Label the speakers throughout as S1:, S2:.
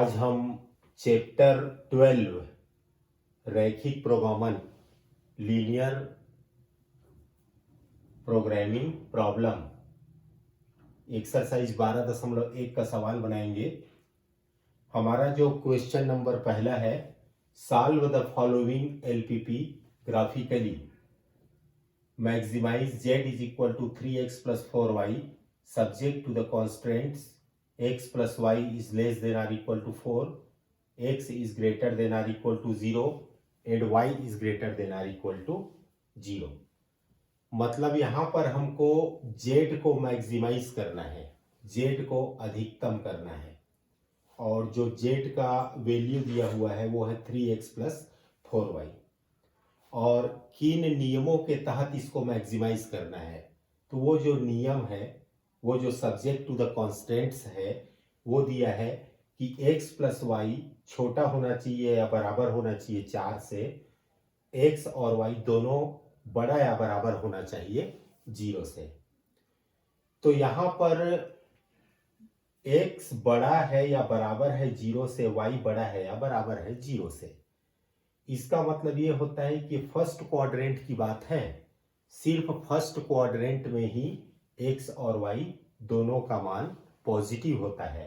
S1: आज हम चैप्टर 12 रैखिक प्रोग्रामन लीनियर प्रोग्रामिंग प्रॉब्लम एक्सरसाइज 12.1 का सवाल बनाएंगे। हमारा जो क्वेश्चन नंबर पहला है, solve the following LPP graphically, maximize z is equal to 3x plus 4y subject to the constants x plus y is less than or equal to 4, x is greater than or equal to 0 and y is greater than or equal to 0। मतलब यहाँ पर हमको z को maximise करना है, z को अधिकतम करना है, और जो z का वैल्यू दिया हुआ है वो है 3x प्लस 4y, और किन नियमों के तहत इसको मैक्सिमाइज करना है। तो वो जो नियम है, वो जो सब्जेक्ट टू द कॉन्स्टेंट्स है, वो दिया है कि x प्लस वाई छोटा होना चाहिए या बराबर होना चाहिए 4 से, x और y दोनों बड़ा या बराबर होना चाहिए 0 से। तो यहाँ पर x बड़ा है या बराबर है 0 से, y बड़ा है या बराबर है 0 से। इसका मतलब ये होता है कि फर्स्ट क्वाड्रेंट की बात है, सिर्फ फर्स्ट क्वाड्रेंट में ही x और y दोनों का मान पॉजिटिव होता है,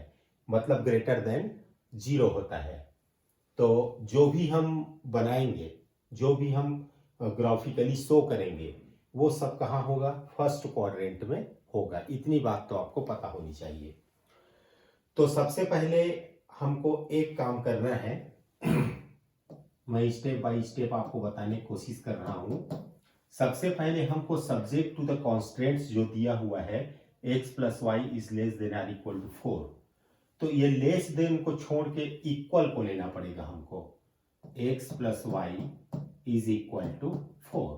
S1: मतलब ग्रेटर देन 0 होता है। तो जो भी हम बनाएंगे, जो भी हम ग्राफिकली शो करेंगे, वो सब कहाँ होगा? फर्स्ट क्वाड्रेंट में होगा। इतनी बात तो आपको पता होनी चाहिए। तो सबसे पहले हमको एक काम करना है, मैं स्टेप बाय स्टेप आपको बताने की कोशिश कर रहा हूं। सबसे पहले हमको सब्जेक्ट टू द कॉन्स्टेंट्स जो दिया हुआ है x plus y is less than or equal to 4, तो ये लेस देन को छोड़ के इक्वल को लेना पड़ेगा हमको। x plus y is equal to 4।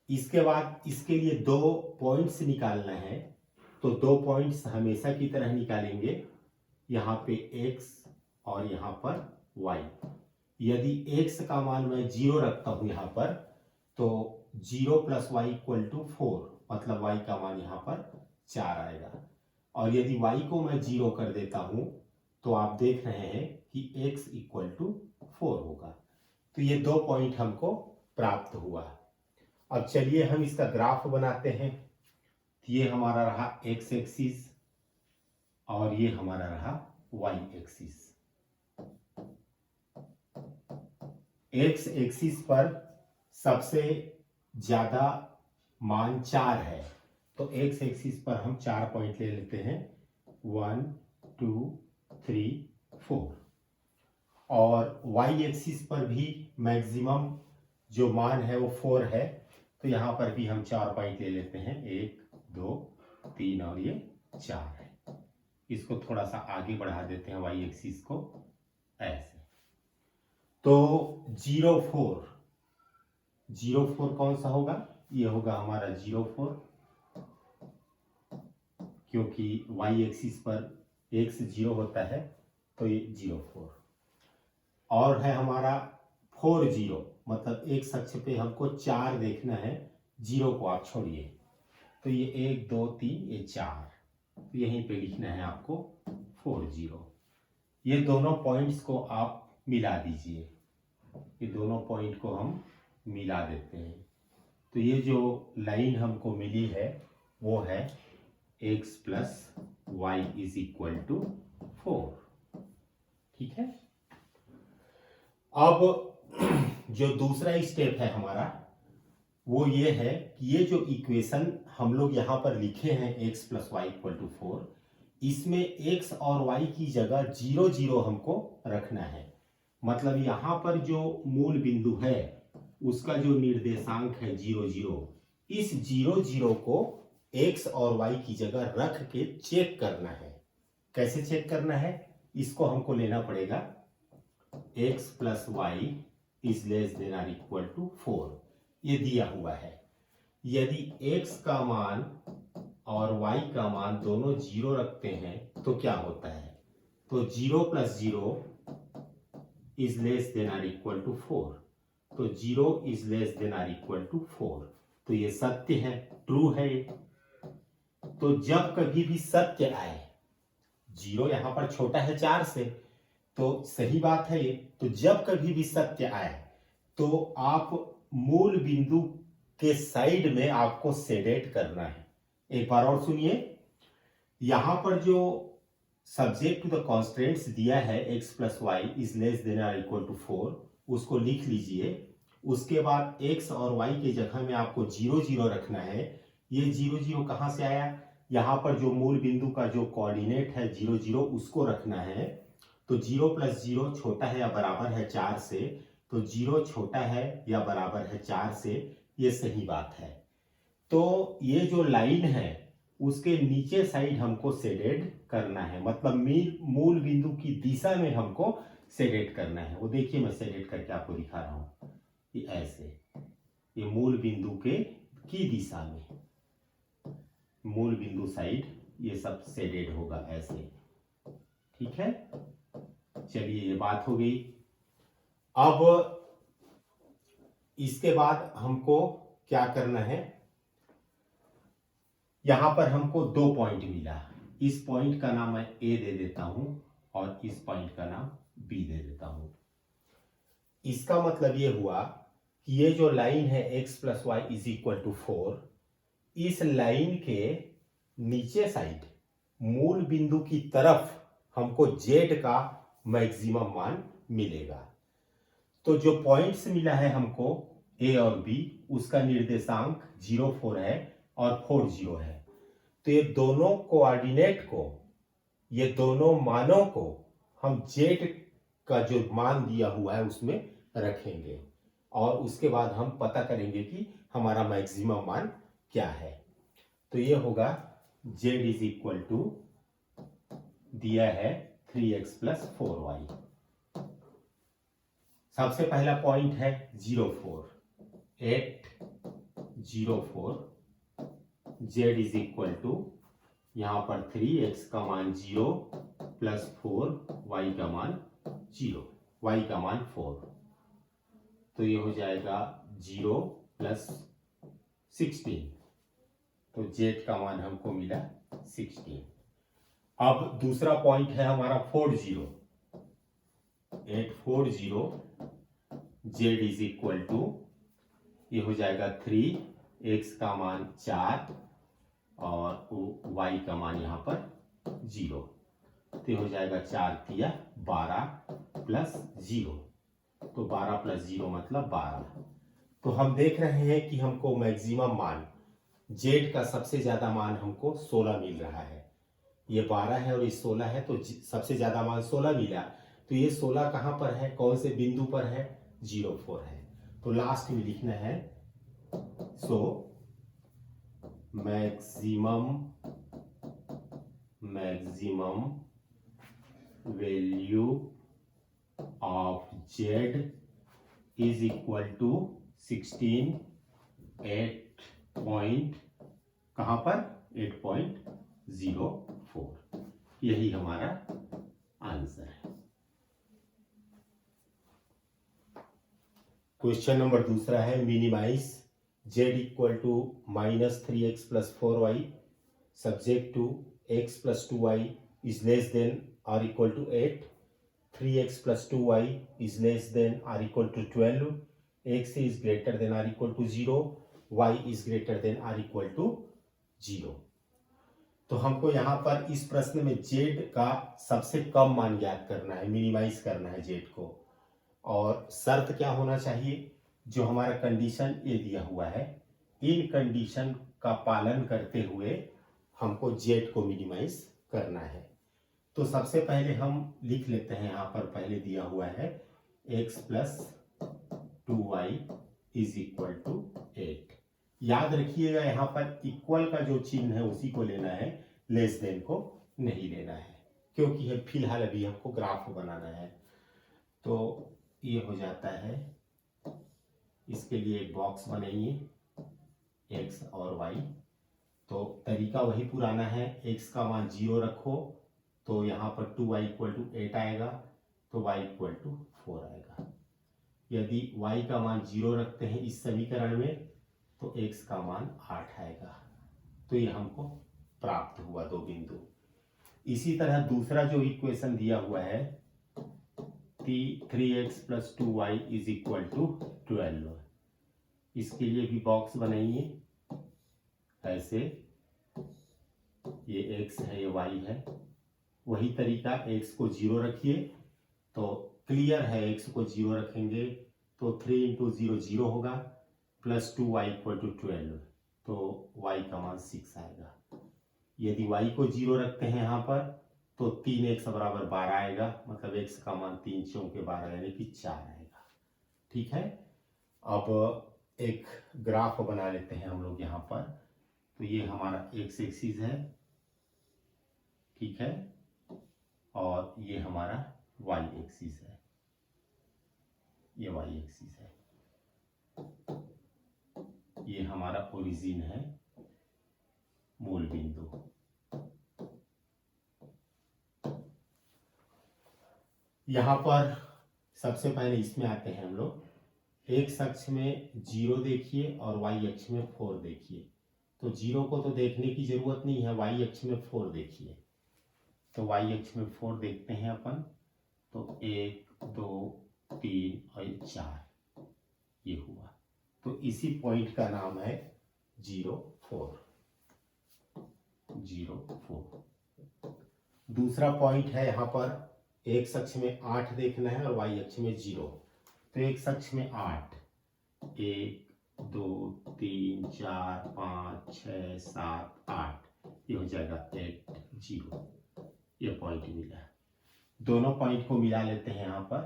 S1: इसके बाद इसके लिए दो पॉइंट्स निकालना है, तो दो पॉइंट्स हमेशा की तरह निकालेंगे, यहाँ पे x और यहाँ पर y। यदि x का मान मैं 0 रखता हूं यहाँ पर, तो 0 प्लस वाई इक्वल टू 4, मतलब y का मान यहाँ पर 4 आएगा। और यदि y को मैं 0 कर देता हूं, तो आप देख रहे हैं कि x इक्वल टू 4 होगा। तो ये दो पॉइंट हमको प्राप्त हुआ। अब चलिए हम इसका ग्राफ बनाते हैं। ये हमारा रहा x एक्सिस और ये हमारा रहा y एक्सिस। x एक्सिस पर सबसे ज्यादा मान 4 है, तो x एक्सिस पर हम 4 पॉइंट ले लेते हैं, 1 2 3 4। और y एक्सिस पर भी मैक्सिमम जो मान है वो 4 है, तो यहाँ पर भी हम 4 पॉइंट ले लेते हैं, 1 2 3 और ये 4 है। इसको थोड़ा सा आगे बढ़ा देते हैं y एक्सिस को, ऐसे। तो 0 4 कौन सा होगा? ये होगा हमारा 0 4, क्योंकि y एक्सिस पर x 0 होता है, तो ये 0 4। और है हमारा 4 0, मतलब एक अक्ष पे हमको 4 देखना है, 0 को आप छोड़िए, तो ये 1 2 3 ये 4, तो यहीं पे लिखना है आपको 4 0। ये दोनों पॉइंट्स को आप मिला दीजिए, ये दोनों पॉइंट को हम मिला देते हैं। तो ये जो लाइन हमको मिली है वो है x plus y is equal to 4। ठीक है। अब जो दूसरा स्टेप है हमारा, वो ये है कि ये जो इक्वेशन हम लोग यहाँ पर लिखे हैं x plus y equal to 4, इसमें x और y की जगह 0 0 हमको रखना है। मतलब यहाँ पर जो मूल बिंदु है उसका जो निर्देशांक है 0 0, इस 0 0 को x और y की जगह रख के चेक करना है। कैसे चेक करना है? इसको हमको लेना पड़ेगा x plus y is less than or equal to 4, ये दिया हुआ है। यदि x का मान और y का मान दोनों 0 रखते हैं तो क्या होता है? तो 0 plus 0 is less than or equal to 4, तो 0 is less than or equal to 4, तो ये सत्य है, ट्रू है। तो जब कभी भी सत्य आए, जीरो यहाँ पर छोटा है 4 से, तो सही बात है ये। तो जब कभी भी सत्य आए तो आप मूल बिंदु के साइड में आपको सेडेट करना है। एक बार और सुनिए, यहां पर जो सब्जेक्ट टू द कॉन्स्टेंट्स दिया है x plus y is less than और इक्वल टू 4, उसको लिख लीजिए। उसके बाद x और y के जगह में आपको 0 0 रखना है। ये 0 0 कहां से आया, यहां पर जो मूल बिंदु का जो कोऑर्डिनेट है 0 0 उसको रखना है। तो 0 प्लस 0 छोटा है या बराबर है 4 से, तो 0 छोटा है या बराबर है 4 से, ये सही बात है। तो ये जो लाइन है उसके नीचे साइड हमको सेडेड करना है, मतलब मूल बिंदु की दिशा में हमको सेडेड करना है। वो देखिए मैं सेडेड करके आपको दिखा रहा हूं, ये ऐसे, ये मूल बिंदु की दिशा में, मूल बिंदु साइड ये सब सेडेड होगा ऐसे, ठीक है। चलिए ये बात हो गई। अब इसके बाद हमको क्या करना है, यहां पर हमको 2 पॉइंट मिला। इस पॉइंट का नाम मैं ए दे देता हूं और इस पॉइंट का नाम बी दे देता हूं। इसका मतलब ये हुआ कि ये जो लाइन है x plus y is equal to 4, इस लाइन के नीचे साइड मूल बिंदु की तरफ हमको z का मैक्सिमम मान मिलेगा। तो जो पॉइंट्स मिला है हमको a और b, उसका निर्देशांक 0 4 है और 4 0 है। तो ये दोनों कोऑर्डिनेट को, ये दोनों मानों को हम z का जो मान दिया हुआ है उसमें रखेंगे और उसके बाद हम पता करेंगे कि हमारा मैक्सिमम मान क्या है। तो ये होगा z इज इक्वल टू, दिया है 3x प्लस 4y। सबसे पहला पॉइंट है 0 4, 8 0 4, z इज इक्वल टू, यहां पर 3x का मान 0 प्लस 4 y का मान 0, y का मान 4, तो ये हो जाएगा 0 प्लस 16, तो z का मान हमको मिला 16। अब दूसरा पॉइंट है हमारा 4 0, 8 4 0, z इज इक्वल टू, ये हो जाएगा 3, x का मान 4 और y का मान यहाँ पर 0, तो हो जाएगा 4 तिया 12 प्लस 0, तो 12 प्लस 0 मतलब 12। तो हम देख रहे हैं कि हमको मैक्सिमम मान z का सबसे ज्यादा मान हमको 16 मिल रहा है। ये 12 है और ये 16 है, तो सबसे ज्यादा मान 16 मिला। तो ये 16 कहां पर है, कौन से बिंदु पर है, 0 4 है। तो लास्ट में लिखना है, so maximum value of z is equal to 16, 8 point, कहां पर 8.04। यही हमारा आंसर है। क्वेश्चन नंबर दूसरा है, minimize z equal to -3x plus 4y subject to x plus 2y is less than और equal to 8, 3x plus 2y is less than और equal to 12, x is greater than और equal to 0, y is greater than और equal to 0। तो हमको यहाँ पर इस प्रश्न में z का सबसे कम मान ज्ञात करना है, मिनिमाइज करना है z को। और शर्त क्या होना चाहिए, जो हमारा कंडीशन ये दिया हुआ है, इन कंडीशन का पालन करते हुए हमको z को मिनिमाइज करना है। तो सबसे पहले हम लिख लेते हैं, यहाँ पर पहले दिया हुआ है x plus 2y is equal to 8। याद रखिएगा यहाँ पर इक्वल का जो चिन्ह है उसी को लेना है, लेस देन को नहीं लेना है, क्योंकि फिलहाल अभी हमको ग्राफ बनाना है। तो ये हो जाता है, इसके लिए एक बॉक्स बनाइए x और y। तो तरीका वही पुराना है, x का मान 0 रखो तो यहाँ पर 2y इक्वल टू 8 आएगा, तो y इक्वल टू 4 आएगा। यदि y का मान 0 रखते हैं इस समीकरण में तो x का मान 8 आएगा। तो ये हमको प्राप्त हुआ 2 बिंदु। इसी तरह दूसरा जो इक्वेशन दिया हुआ है 3x + 2y = 12, इसके लिए भी बॉक्स बनाइए ऐसे, ये x है ये y है, वही तरीका x को 0 रखिए तो क्लियर है, x को 0 रखेंगे तो 3 × 0 0 होगा, प्लस 2y = 12 तो y का मान 6 आएगा। यदि y को 0 रखते हैं यहाँ पर तो 3x = 12 आएगा, मतलब x का मान 3 × 4 = 12 यानी कि 4 आएगा। ठीक है, अब एक ग्राफ बना लेते हैं हम लोग यहाँ पर। तो ये हमारा x एक्सिस है, ठीक है, और ये हमारा y एक्सिस है, ये y एक्सिस है, ये हमारा ओरिजिन है, मूल बिंदु। यहाँ पर सबसे पहले इसमें आते हैं हम लोग, x अक्ष में 0 देखिए और y अक्ष में 4 देखिए। तो 0 को तो देखने की जरूरत नहीं है, y अक्ष में 4 देखिए। तो y अक्ष में 4 देखते हैं अपन, तो 1 2 3 और 4 ये हुआ। तो इसी पॉइंट का नाम है 0 4। दूसरा पॉइंट है यहाँ पर, x अक्ष में 8 देखना है और y अक्ष में 0। तो x अक्ष में 8, 1 2 3 4 5 6 7 8, ये हो जाएगा 8 0, ये पॉइंट मिला। दोनों पॉइंट को मिला लेते हैं यहाँ पर।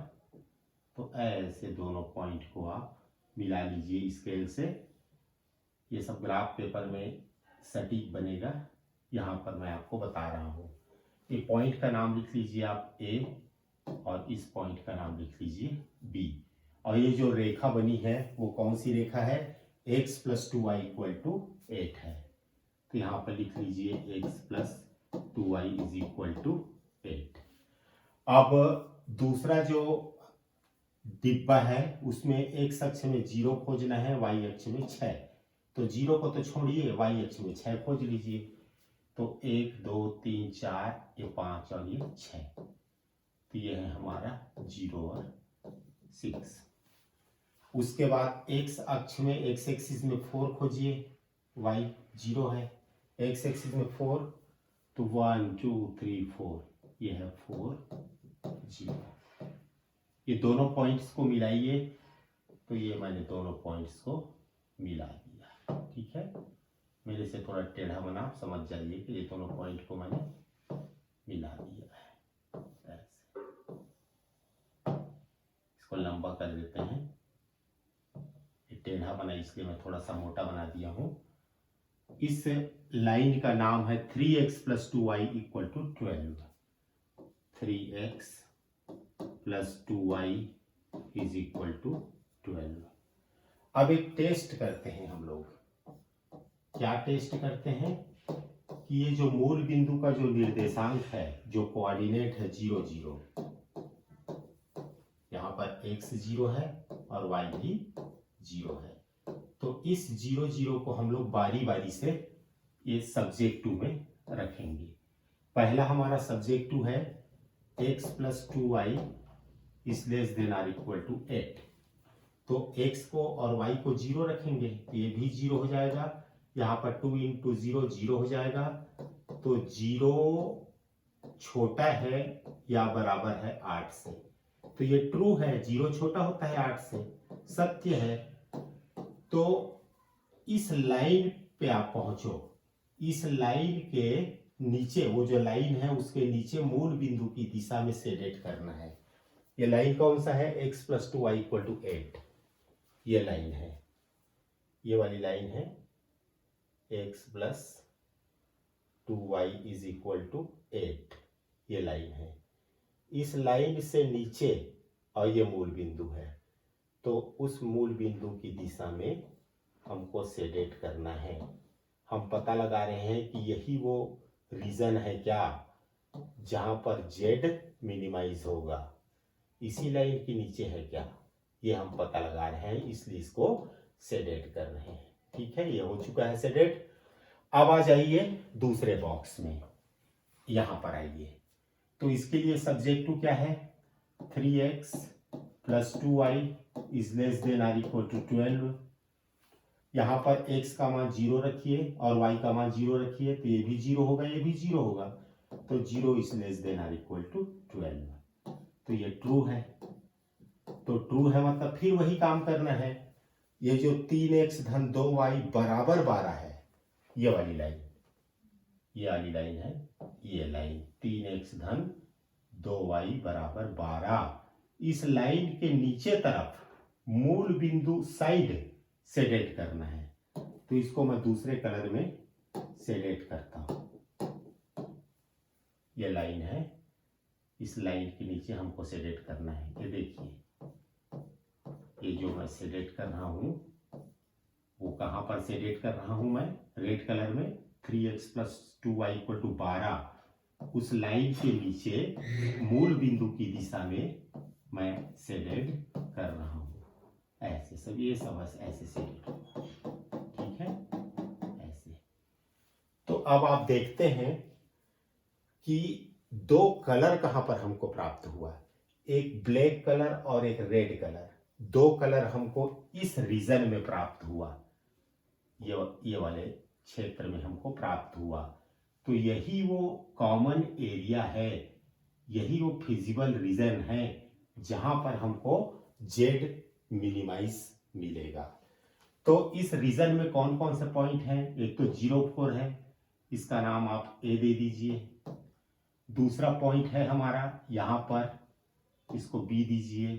S1: तो ऐसे दोनों पॉइंट को आप मिला लीजिए स्केल से, ये सब ग्राफ पेपर में सटीक बनेगा। यहाँ पर मैं आपको बता रहा हूँ, ये पॉइंट का नाम लिख लीजिए आप A और इस पॉइंट का नाम लिख लीजिए B। और ये जो रेखा बनी है वो कौन सी रेखा है, x + 2y = 8 है। तो यहाँ पर लिख लीजिए x + 2y = 8। अब दूसरा जो डिब्बा है उसमें x अक्ष में 0 खोजना है, y अक्ष में 6। तो 0 को तो छोड़िए, y अक्ष में 6 खोज लीजिए। तो 1 2 3 4, ये 5 और ये 6, तो ये है हमारा 0 और 6। उसके बाद x अक्ष में, x एक्सिस में 4 खोजिए, y 0 है, x एक्सिस में 4, तो 1 2 3 4, ये है 4 0। ये दोनों पॉइंट्स को मिलाइए, तो ये मैंने दोनों पॉइंट्स को मिला दिया। ठीक है, मेरे से थोड़ा टेढ़ा बना, आप समझ जाइए कि ये दोनों पॉइंट को मैंने मिला दिया है। ऐसे इसको लंबा कर देते हैं, ये टेढ़ा बना इसलिए मैं थोड़ा सा मोटा बना दिया हूँ। इस लाइन का नाम है 3x + 2y = 12। 3x + 2y = 12। अब एक टेस्ट करते हैं हम लोग। क्या टेस्ट करते हैं कि ये जो मूल बिंदु का जो निर्देशांक है, जो कोऑर्डिनेट है 0 0, यहाँ पर x 0 है और y भी 0 है। तो इस 0 0 को हम लोग बारी बारी से ये सब्जेक्ट 2 में रखेंगे। पहला हमारा सब्जेक्ट 2 है x + 2y ≤ 8। तो x को और y को 0 रखेंगे, तो ये भी 0 हो जाएगा। यहाँ पर 2 × 0 0 हो जाएगा। तो 0 छोटा है या बराबर है 8 से, तो ये ट्रू है, 0 छोटा होता है 8 से, सत्य है। तो इस लाइन पे आप पहुंचो, इस लाइन के नीचे, वो जो लाइन है उसके नीचे मूल बिंदु की दिशा में सेडेट करना है। ये लाइन कौन सा है, x + 2y = 8, ये लाइन है, ये वाली लाइन है x + 2y = 8, ये लाइन है। इस लाइन से नीचे और ये मूल बिंदु है, तो उस मूल बिंदु की दिशा में हमको सेडेट करना है। हम पता लगा रहे हैं कि यही वो रीजन है क्या, जहां पर z मिनिमाइज होगा, इसी लाइन के नीचे है क्या, ये हम पता लगा रहे हैं, इसलिए इसको सेडेट कर रहे हैं। ठीक है, ये हो चुका है सेडेट। अब आ जाइए दूसरे बॉक्स में। यहां पर आइए, तो इसके लिए सब्जेक्ट टू क्या है, 3x plus 2y is less than or equal to 12। यहाँ पर x का मान 0 रखिए और y का मान 0 रखिए, तो ये भी 0 होगा, ये भी 0 होगा, तो 0 is less than or equal to 12। तो ये ट्रू है, तो ट्रू है मतलब फिर वही काम करना है। ये जो 3x धन 2y बराबर 12 है, ये वाली लाइन, ये वाली लाइन है, ये लाइन 3x धन 2y बराबर 12, इस लाइन के नीचे तरफ मूल बिंदु साइड सेलेक्ट करना है। तो इसको मैं दूसरे कलर में सेलेक्ट करता हूं। ये लाइन है, इस लाइन के नीचे हमको सेलेक्ट करना है। ये देखिए, ये जो मैं सेलेक्ट कर रहा हूं वो कहां पर सेलेक्ट कर रहा हूं मैं, रेड कलर में, 3x plus 2y equal to 12, उस लाइन के नीचे मूल बिंदु की दिशा में मैं सेलेक्ट कर रहा हूं। ऐसे सब, ये सब ऐसे सेलेक्ट, ठीक है, ऐसे। तो अब आप देखते हैं कि दो कलर कहां पर हमको प्राप्त हुआ, एक ब्लैक कलर और एक रेड कलर, दो कलर हमको इस रीजन में प्राप्त हुआ, ये वाले क्षेत्र में हमको प्राप्त हुआ। तो यही वो कॉमन एरिया है, यही वो फिजिबल रीजन है जहां पर हमको जेड मिनिमाइज मिलेगा। तो इस रीजन में कौन कौन से पॉइंट हैं, एक तो 0,4 है, इसका नाम आप ए दे दीजिए। दूसरा पॉइंट है हमारा यहां पर, इसको बी दीजिए।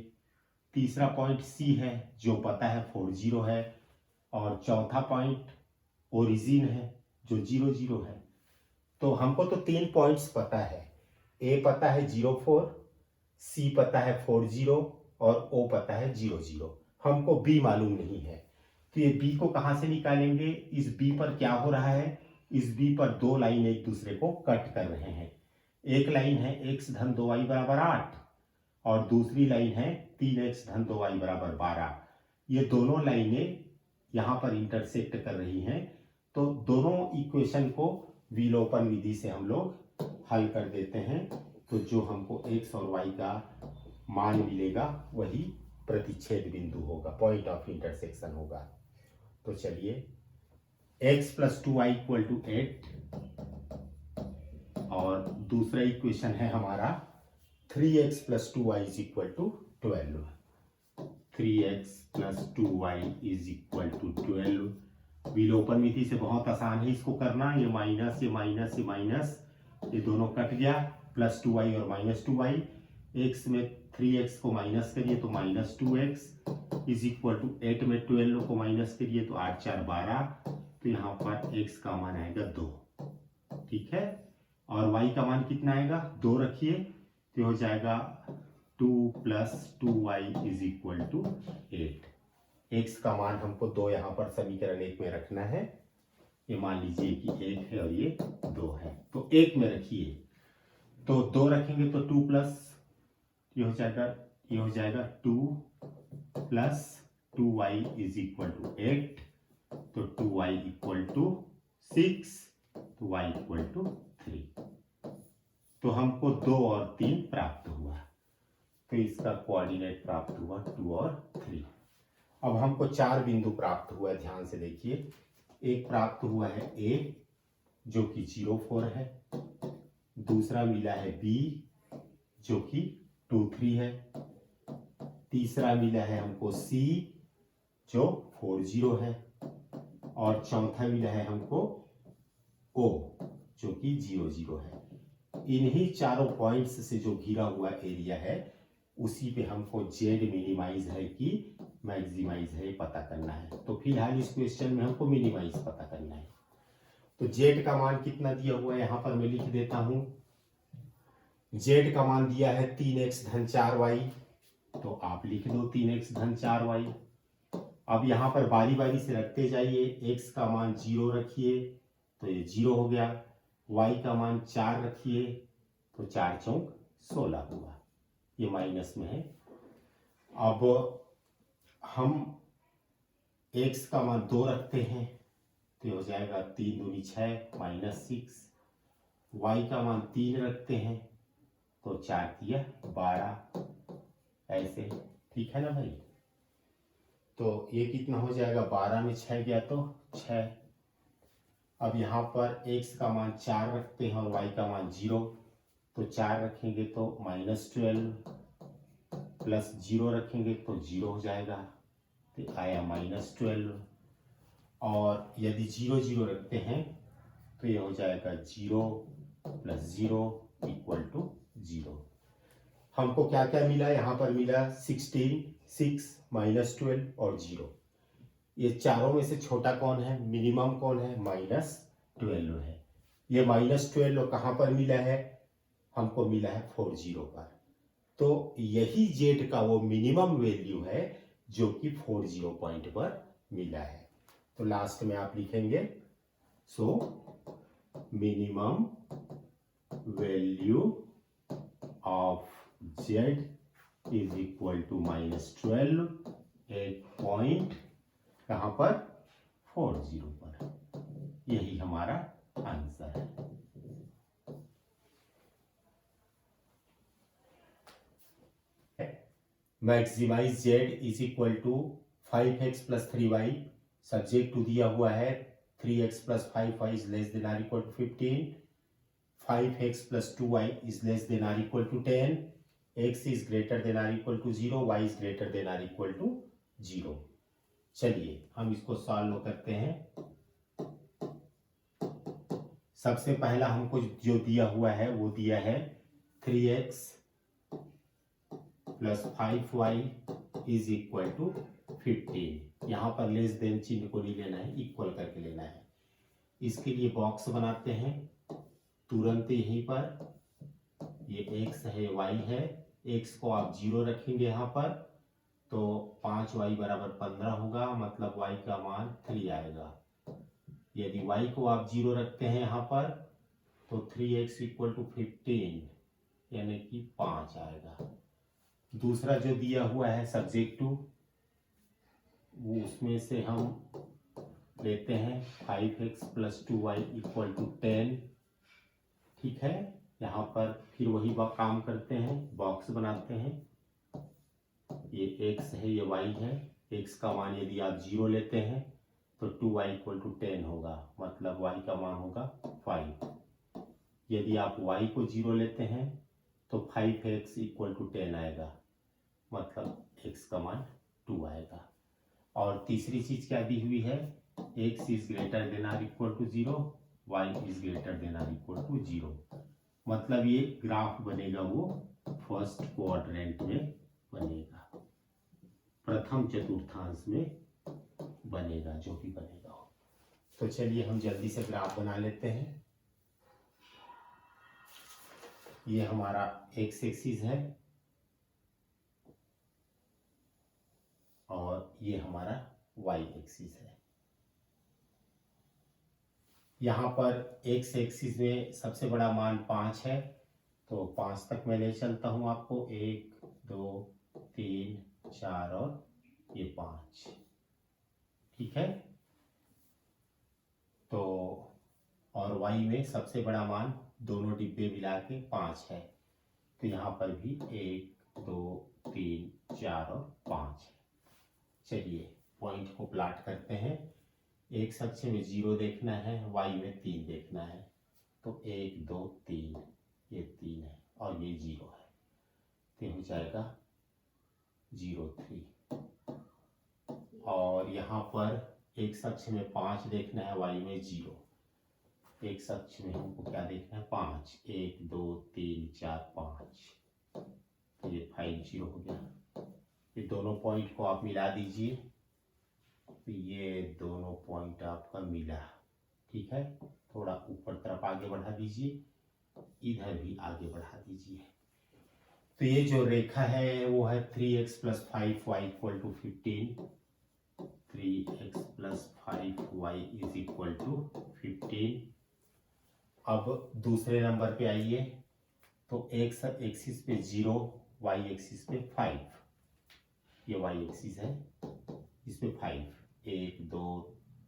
S1: तीसरा पॉइंट सी है जो पता है 40 है, और चौथा पॉइंट ओरिजिन है जो 00 है। तो हमको तो 3 पॉइंट्स पता है, ए पता है 04, सी पता है 40 और ओ पता है 00। हमको बी मालूम नहीं है, तो ये बी को कहां से निकालेंगे, इस बी पर क्या हो रहा है, इस बी पर दो लाइन एक दूसरे को कट कर रहे हैं। एक लाइन है x धन 2y बराबर 8 और दूसरी लाइन है 3x धन 2y बराबर 12। ये दोनों लाइनें यहां पर इंटरसेक्ट कर रही हैं, तो दोनों इक्वेशन को विलोपन विधि से हम लोग हल कर देते हैं। तो जो हमको x और y का मान मिलेगा वही प्रतिच्छेद बिंदु होगा, पॉइंट ऑफ इंटरसेक्शन होगा। तो चलिए, x plus 2y equal to 8 और दूसरा इक्वेशन है हमारा 3x plus 2y is equal to 12। 3x plus 2y is equal to 12। विलोपन विधि से बहुत आसान है इसको करना, ये माइनस ये माइनस ये माइनस, ये दोनों कट गया, प्लस 2y और माइनस 2y, x में 3x को माइनस करिए तो minus 2x is equal to 8 में 12 को माइनस करिए तो 8 4 12, तो यहाँ पर x का मान आएगा 2, ठीक है, और y का मान कितना आएगा, 2 रखिए, तो हो जाएगा 2 plus 2y is equal to 8। x का मान हमको 2 यहाँ पर समीकरण 1 में रखना है, ये मान लीजिए कि 1 है और ये 2 है, तो 1 में रखिए, तो 2 रखेंगे तो 2 प्लस ये हो जाएगा 2 plus 2y is equal to 8, तो 2y इक्वल टू 6, तो y इक्वल टू 3। तो हमको 2 और 3 प्राप्त हुआ, तो इसका कोऑर्डिनेट प्राप्त हुआ 2 और 3। अब हमको 4 बिंदु प्राप्त हुआ, ध्यान से देखिए। एक प्राप्त हुआ है A जो कि 04 है, दूसरा मिला है B जो कि 23 है, तीसरा मिला है हमको C जो 40 है, और चौथा मिला है हमको O जो कि 00 है। इन्हीं चारों पॉइंट्स से जो घिरा हुआ एरिया है उसी पे हमको जेड मिनिमाइज है कि मैक्सिमाइज है पता करना है। तो फिलहाल इस क्वेश्चन में हमको मिनिमाइज पता करना है। तो जेड का मान कितना दिया हुआ है यहां पर मैं लिख देता हूं। जेड का मान दिया है 3x धन 4y, तो आप लिख दो 3x धन 4y। अब यहां पर बारी बारी से रखते जाइए, x का मान 0 रखिए तो ये 0 हो गया, y का मान 4 रखिए तो 4 चौक 16 हुआ, ये माइनस में है। अब हम x का मान 2 रखते हैं तो हो जाएगा 3 दूनी 6 माइनस 6, y का मान 3 रखते हैं तो 4 दिया 12, ऐसे, ठीक है ना भाई। तो ये कितना हो जाएगा, 12 में 6 गया तो 6। अब यहाँ पर x का मान 4 रखते हैं और y का मान 0, तो 4 रखेंगे तो -12 प्लस 0 रखेंगे तो 0 हो जाएगा, तो आया -12। और यदि 0 0 रखते हैं तो ये हो जाएगा 0 प्लस 0 इक्वल टू 0। हमको क्या क्या मिला, यहाँ पर मिला 16, 6, -12 और 0। ये चारों में से छोटा कौन है, मिनिमम कौन है, -12 है। ये -12 कहाँ पर मिला है, हमको मिला है 40 पर। तो यही जेड का वो मिनिमम वैल्यू है जो कि 40 पॉइंट पर मिला है। तो लास्ट में आप लिखेंगे so minimum value of z is equal to -12 एक पॉइंट कहाँ पर, 40 पर। यही हमारा आंसर है। Maximize z is equal to 5x plus 3y, subject to दिया हुआ है 3x plus 5y is less than or equal to 15, 5x plus 2y is less than or equal to 10, x is greater than or equal to 0, y is greater than or equal to 0। चलिए हम इसको solve करते हैं। सबसे पहला हमको जो दिया हुआ है वो दिया है 3x plus 5y is equal to 15। यहाँ पर लेस देन चिन्ह को नहीं लेना है, इक्वल करके लेना है। इसके लिए बॉक्स बनाते हैं तुरंत यहीं पर। ये x है, y है, x को आप 0 रखेंगे यहाँ पर तो 5y बराबर 15 होगा, मतलब y का मान 3 आएगा। यदि y को आप 0 रखते हैं यहाँ पर तो 3x इक्वल टू 15 यानी कि 5 आएगा। दूसरा जो दिया हुआ है सब्जेक्ट टू, वो उसमें से हम लेते हैं 5x plus 2y equal to 10, ठीक है। यहाँ पर फिर वही काम करते हैं, बॉक्स बनाते हैं। ये x है, ये y है। x का मान यदि आप 0 लेते हैं तो 2y इक्वल टू 10 होगा, मतलब y का मान होगा 5। यदि आप y को 0 लेते हैं तो 5x इक्वल टू 10 आएगा, मतलब x का मान 2 आएगा। और तीसरी चीज क्या दी हुई है, x is greater than or equal to 0, y is greater than or equal to 0। मतलब ये ग्राफ बनेगा वो फर्स्ट क्वाड्रेंट में बनेगा, प्रथम चतुर्थांश में बनेगा, जो भी बनेगा हो। तो चलिए हम जल्दी से ग्राफ बना लेते हैं। ये हमारा x एक्सिस है और ये हमारा y एक्सिस है। यहाँ पर x एक्सिस में सबसे बड़ा मान 5 है, तो 5 तक मैं ले चलता हूँ आपको, 1 2 3 4 और ये 5, ठीक है। तो और y में सबसे बड़ा मान दोनों डिब्बे मिला के 5 है, तो यहाँ पर भी 1 2 3 4 और 5 है। चलिए पॉइंट को प्लाट करते हैं। एक अक्ष में 0 देखना है, y में 3 देखना है, तो 1 2 3, ये 3 है और ये 0 है, तो हो जाएगा 0 3। और यहाँ पर एक अक्ष में 5 देखना है, y में 0। एक अक्ष में हमको क्या देखना है, 5, 1 2 3 4 5, तो ये 5 0 हो गया। ये दोनों पॉइंट को आप मिला दीजिए, तो ये दोनों पॉइंट आपका मिला, ठीक है। थोड़ा ऊपर तरफ आगे बढ़ा दीजिए, इधर भी आगे बढ़ा दीजिए। तो ये जो रेखा है वो है 3x plus 5y equal to 15, 3x plus 5y is equal to 15। अब दूसरे नंबर पे आइए, तो x एक्सिस पे 0, y एक्सिस पे 5, ये y एक्सिस है, इस पे 5, 1 2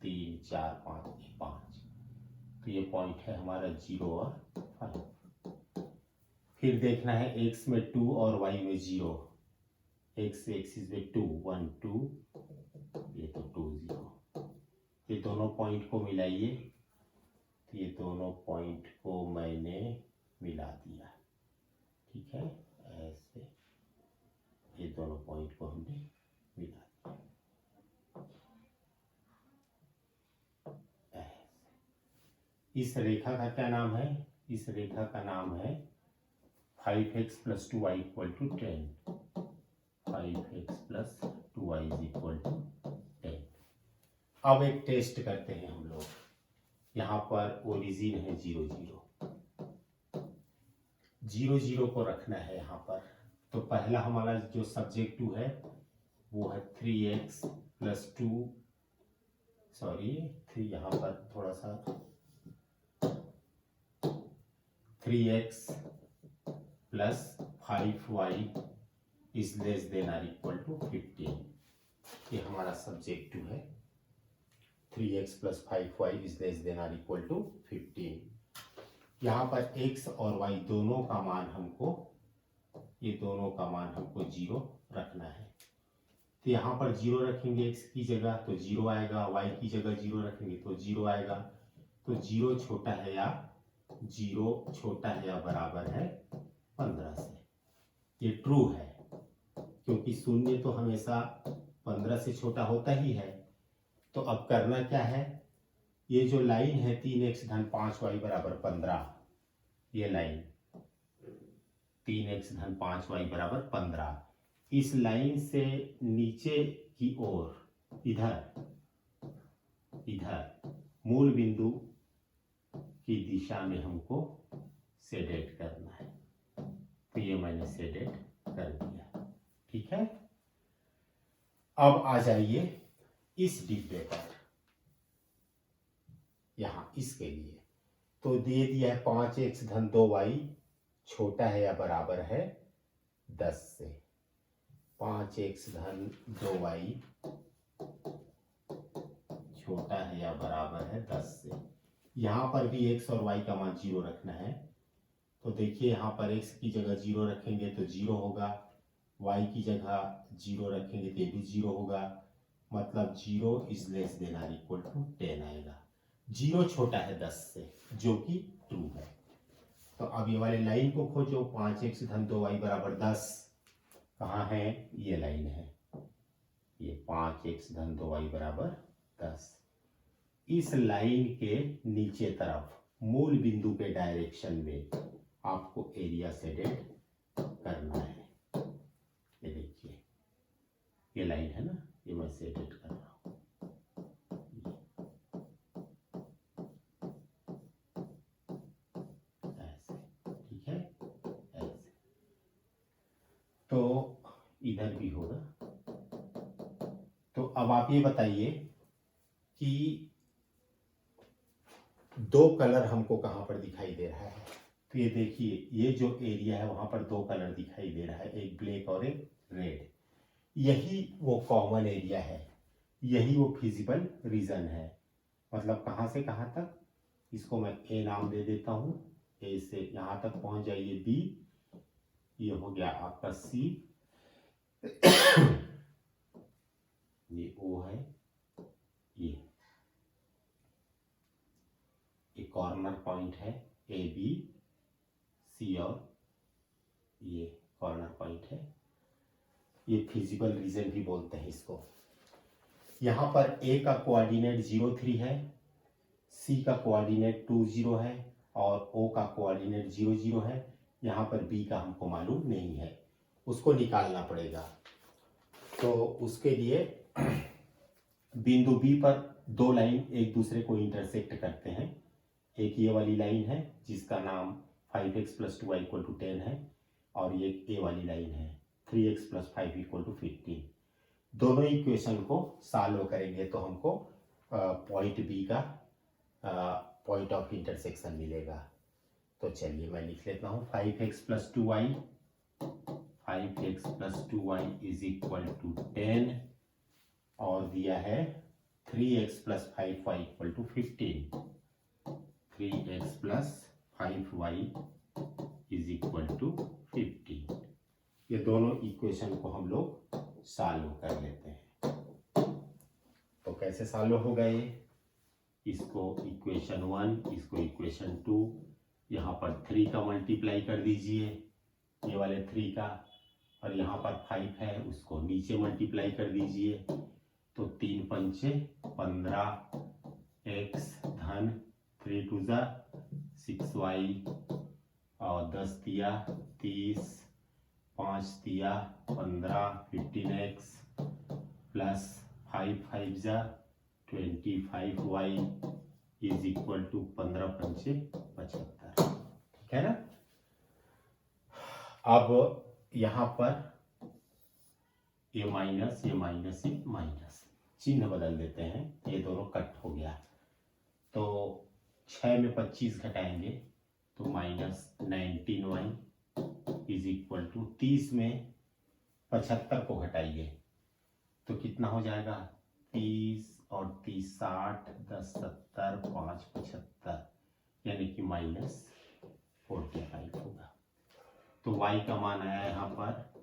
S1: 3 4 5, 5, तो ये पॉइंट है हमारा 0 और 5। फिर देखना है x में 2 और y में 0। x एक्सिस में 2 1 2, ये तो 2 0। ये दोनों पॉइंट को मिलाइए, तो ये दोनों पॉइंट को मैंने मिला दिया, ठीक है। ऐसे ये दोनों पॉइंट को हमने मिला दिया, ऐसे। इस रेखा का क्या नाम है? इस रेखा का नाम है 5x + 2y = 10। 5x + 2y = 10। अब एक टेस्ट करते हैं हम लोग। यहाँ पर ओरिजिन है 0 0, 0 0 को रखना है यहाँ पर। तो पहला हमारा जो सब्जेक्ट 2 है वो है 3x + 2, सॉरी 3, यहाँ पर थोड़ा सा 3x + 5y ≤ 15। ये हमारा सब्जेक्ट 2 है। 3x + 5y ≤ 15। यहाँ पर x और y दोनों का मान हमको, ये दोनों का मान हमको 0 रखना है। तो यहाँ पर 0 रखेंगे x की जगह तो 0 आएगा, y की जगह 0 रखेंगे तो 0 आएगा। तो 0 छोटा है या 0 छोटा है या बराबर है 15 से। ये ट्रू है, क्योंकि शून्य तो हमेशा 15 से छोटा होता ही है। तो अब करना क्या है, ये जो लाइन है 3x - 5y = 15, ये लाइन 3x - 5y = 15, इस लाइन से नीचे की ओर इधर मूल बिंदु की दिशा में हमको शेडेड करना है। तो ये मैंने शेडेड कर दिया, ठीक है। अब आ जाइए इस डिब्बे पर, यहाँ इसके लिए तो दे दिया है 5x - 2y छोटा है या बराबर है 10 से। 5x - 2y छोटा है या बराबर है 10 से। यहाँ पर भी x और y का मान 0 रखना है। तो देखिए यहाँ पर x की जगह 0 रखेंगे तो 0 होगा, y की जगह 0 रखेंगे तो ये भी 0 होगा, मतलब 0 ≤ 10 आएगा। 0 छोटा है 10 से, जो कि ट्रू है। तो अब ये वाले लाइन को खोजो, 5x - 2y = 10 कहाँ है? ये लाइन है, ये 5x - 2y = 10। इस लाइन के नीचे तरफ मूल बिंदु के डायरेक्शन में आपको एरिया शेडेड करना है। ये देखिए ये लाइन है ना, ये मैं शेडेड कर रहा हूँ। ऐसे, ठीक है, ऐसे। तो इधर भी होगा। तो अब आप ये बताइए कि दो कलर हमको कहाँ पर दिखाई दे रहा है। तो ये देखिए ये जो एरिया है वहां पर दो कलर दिखाई दे रहा है, एक ब्लैक और एक रेड। यही वो कॉमन एरिया है, यही वो फिजिबल रीजन है। मतलब कहाँ से कहाँ तक, इसको मैं ए नाम दे देता हूँ। ए से यहाँ तक पहुंच जाइए बी, ये हो गया आपका सी, ये ओ है, ये कॉर्नर पॉइंट है ए बी सी, और ये कॉर्नर पॉइंट है, ये फिजिबल रीजन भी बोलते हैं इसको। यहाँ पर ए का कोऑर्डिनेट 0 3 है, सी का कोऑर्डिनेट 2 0 है और ओ का कोऑर्डिनेट 0 0 है। यहाँ पर बी का हमको मालूम नहीं है, उसको निकालना पड़ेगा। तो उसके लिए बिंदु बी पर दो लाइन एक दूसरे को इंटरसेक्ट करते हैं। एक ये वाली लाइन है जिसका नाम 5x + 2y = 10 है, और ये ए वाली लाइन है 3x + 5 = 15। दोनों इक्वेशन को सॉल्व करेंगे तो हमको पॉइंट बी का पॉइंट ऑफ इंटरसेक्शन मिलेगा। तो चलिए मैं लिख लेता हूँ 5x + 2y = 10 और दिया है 3x + 5y = 15। 3x + 5y 5y is equal to 15। ये दोनों इक्वेशन को हम लोग सॉल्व कर लेते हैं। तो कैसे सॉल्व होगा ये? इसको इक्वेशन 1, इसको इक्वेशन 2, यहाँ पर 3 का मल्टीप्लाई कर दीजिए, ये वाले 3 का, और यहाँ पर 5 है उसको नीचे मल्टीप्लाई कर दीजिए। तो 3 पंचे 15 x धन 3 टू ज़ा 6y और 10 दिया 30, 5 दिया 15, 15x प्लस 5 ज़ा 25y इज इक्वल टू 15 पंचे 75। ठीक है ना? अब यहाँ पर ये माइनस, ये माइनस, ये माइनस, चिन्ह बदल देते हैं, ये दोनों कट हो गया। तो 6 में 25 घटाएंगे तो minus 19y is equal to 30 में 75 को घटाइए तो कितना हो जाएगा? 30 और 30 60, 10 70, 5 75, यानी कि माइनस 45 होगा। तो y का मान आया यहाँ पर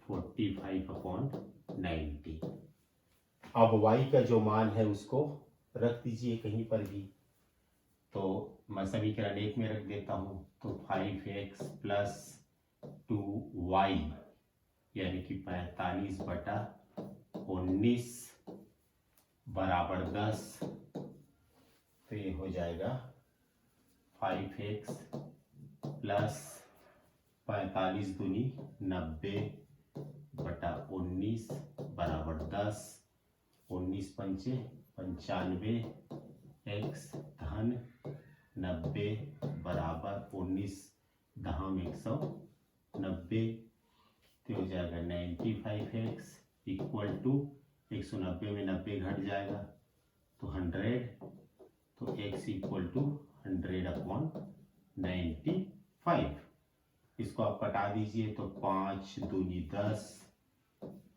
S1: 45/90। अब y का जो मान है उसको रख दीजिए कहीं पर भी। तो मैं समीकरण 1 में रख देता हूँ। तो 5x प्लस 2y यानी कि 45/19 बराबर 10। तो ये हो जाएगा 5x प्लस 45 दूनी 90/19 बराबर 10। 19 पंचे 95, x धन 90 बराबर 19 दहम 190। तो हो जाएगा 95x इक्वल टू 190 में 90 घट जाएगा तो 100। तो x इक्वल टू 100/95। इसको आप कटा दीजिए तो 5 दूनी 10,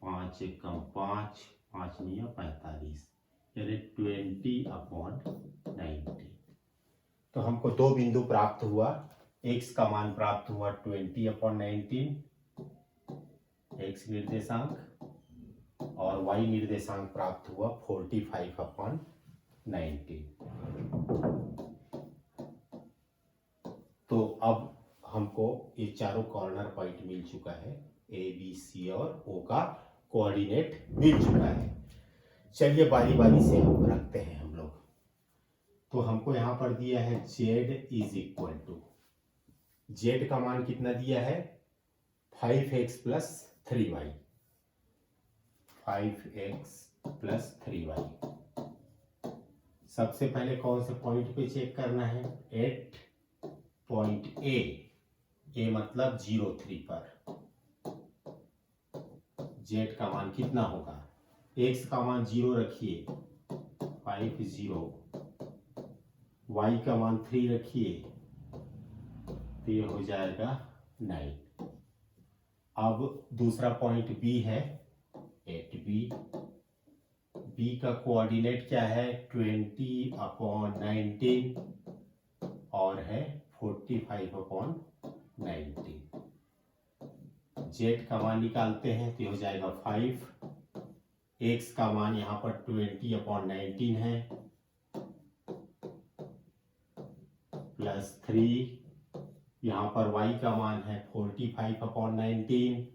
S1: 5 एकम 5, 5 निया 45, यानी 20/90। तो हमको दो बिंदु प्राप्त हुआ। x का मान प्राप्त हुआ 20/19 x निर्देशांक, और y निर्देशांक प्राप्त हुआ 45/19। तो अब हमको ये चारों कॉर्नर पॉइंट मिल चुका है, ए बी सी और ओ का कोऑर्डिनेट मिल चुका है। चलिए बारी बारी से हम रखते हैं हम लोग। तो हमको यहाँ पर दिया है z is equal to, z का मान कितना दिया है? 5x plus 3y, 5x plus 3y। सबसे पहले कौन से पॉइंट पे चेक करना है? एट पॉइंट ए मतलब 03 पर z का मान कितना होगा? x का मान 0 रखिए 50, y का मान 3 रखिए तो ये हो जाएगा 9। अब दूसरा पॉइंट b है 8b, b का कोऑर्डिनेट क्या है? 20/19 और है 45/19। z का मान निकालते हैं तो हो जाएगा 5। x का मान यहाँ पर 20/19 है प्लस 3, यहाँ पर y का मान है 45/19,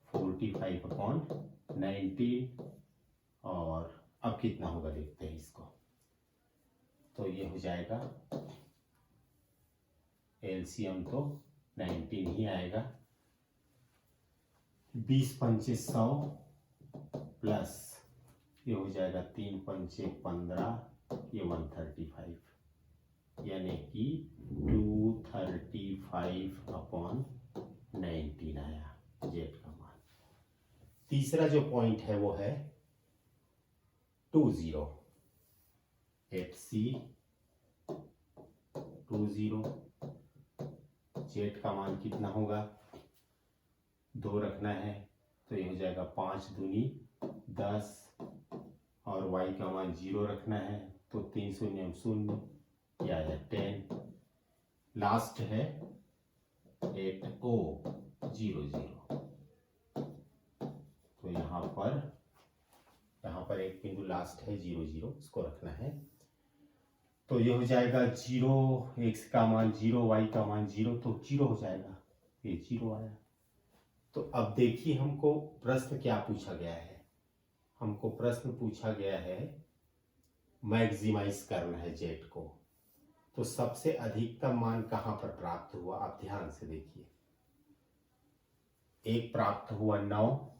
S1: 45/19। और अब कितना होगा देखते हैं इसको। तो ये हो जाएगा एलसीएम तो 19 ही आएगा। 20 पंचे 100 प्लस ये हो जाएगा 3 पंचे 15, ये 135, यानी कि 235/19 आया z का मान। तीसरा जो पॉइंट है वो है 20, 8c 20। z का मान कितना होगा? 2 रखना है तो ये हो जाएगा 5 दूनी 10, और y का मान 0 रखना है तो 3 शून्य 0, यह आया 10। लास्ट है 8000। तो यहाँ पर एक बिंदु लास्ट है 00, इसको रखना है। तो ये हो जाएगा 0, x का मान 0, y का मान 0, तो 0 हो जाएगा, ये 0 आया। तो अब देखिए हमको प्रश्न क्या पूछा गया है। हमको प्रश्न पूछा गया है मैक्सिमाइज करना है z को। तो सबसे अधिकतम मान कहाँ पर प्राप्त हुआ, आप ध्यान से देखिए। एक प्राप्त हुआ 9,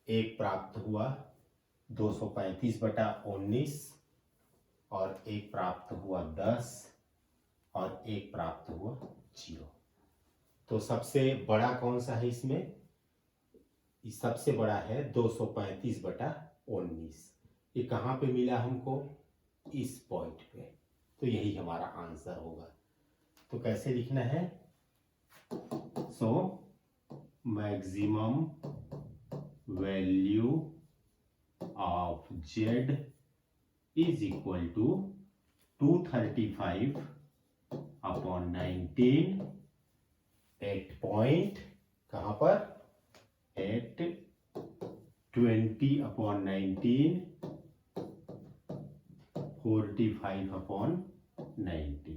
S1: एक प्राप्त हुआ 235/19, और एक प्राप्त हुआ 10, और एक प्राप्त हुआ 0। तो सबसे बड़ा कौन सा है इसमें? सबसे बड़ा है 235/19। ये कहाँ पे मिला हमको? इस पॉइंट पे। तो यही हमारा आंसर होगा। तो कैसे लिखना है? So maximum value of z is equal to 235/19 eight point, कहाँ पर? एट 20/19 45/19।